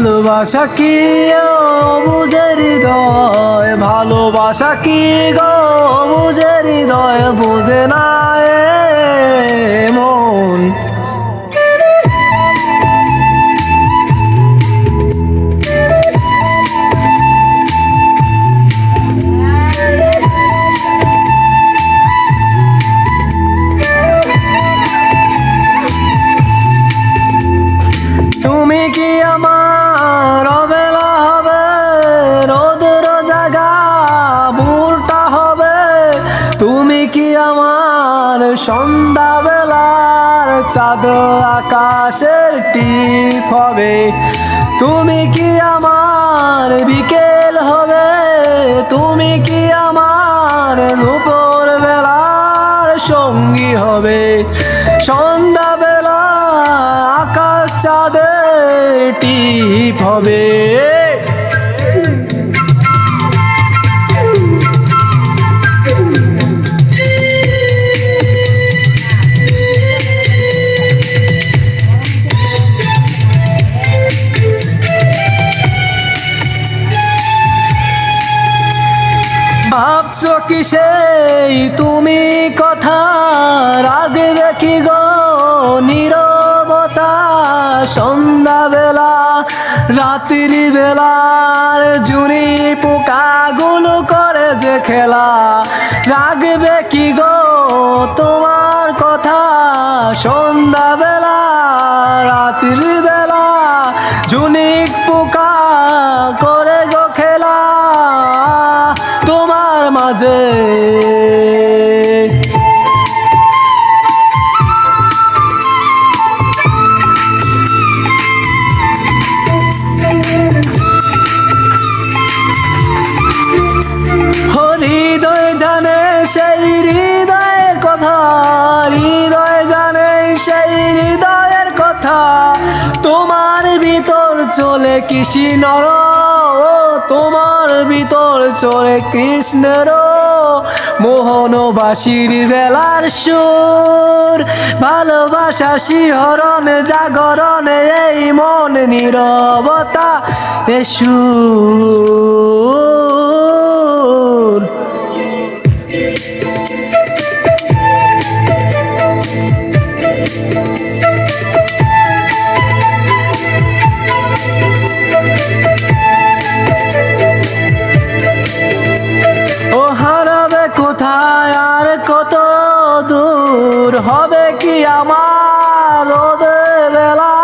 ভালোবাসা কি বুঝে হৃদয়, ভালোবাসা কি গো বুঝে হৃদয়, বুঝে না মন। তুমি কি আমার অবেলা হবে, রোদের জায়গা ভুলটা হবে। তুমি কি আমার সন্ধ্যাবেলার চাঁদ আকাশের টিপ হবে। তুমি কি আমার বিকেল হবে, তুমি কি আমার দুপুর বেলার সঙ্গী হবে। সন্ধ্যাবেলা আকাশ চাঁদের টিপ হবে। ভাবছো কি সেই তুমি কথা, রাগবে কি গো নীরবতা। সন্ধ্যাবেলা রাত্রি বেলার জুনি পোকাগুলো করে যে খেলা, রাগবে কি গো তোমার কথা। সন্ধ্যাবেলা রাত্রি বেলা জুনি পোকা করে গো খেলা তোমার মাঝে। হৃদয় জানে সেই হৃদয়ের কথা, হৃদয় জানে সেই হৃদয়ের কথা। তোমার ভিতর চলে কৃষ্ণর, তোমার ভিতর চলে কৃষ্ণের মোহনবাসীর বেলার সুর। ভালোবাসা শিহরণ জাগরণ এই মন নীরবতা এ সুর। ও হারাবে কোথায় আর কত দূর, হবে কি আমার রোদের বেলা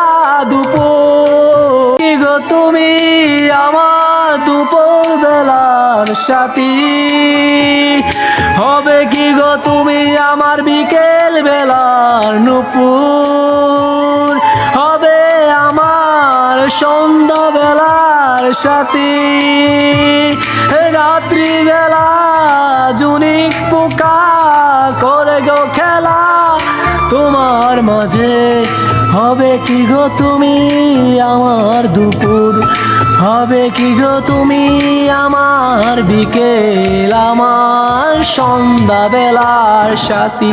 দুপুর। কি গো তুমি আমার দুপুর বেলার সাথী, হবে কি গো তুমি আমার বিকেল বেলার নুপুর। হবে আমার সন্ধ্যা বেলার সাথী, রাত্রি বেলা জুনিক পোকা করে গো খেলা তোমার মাঝে। হবে কি গো তুমি আমার দুপুর, হবে কি গো তুমি আমার বিকেল, আমার সন্ধ্যা বেলার সাথী।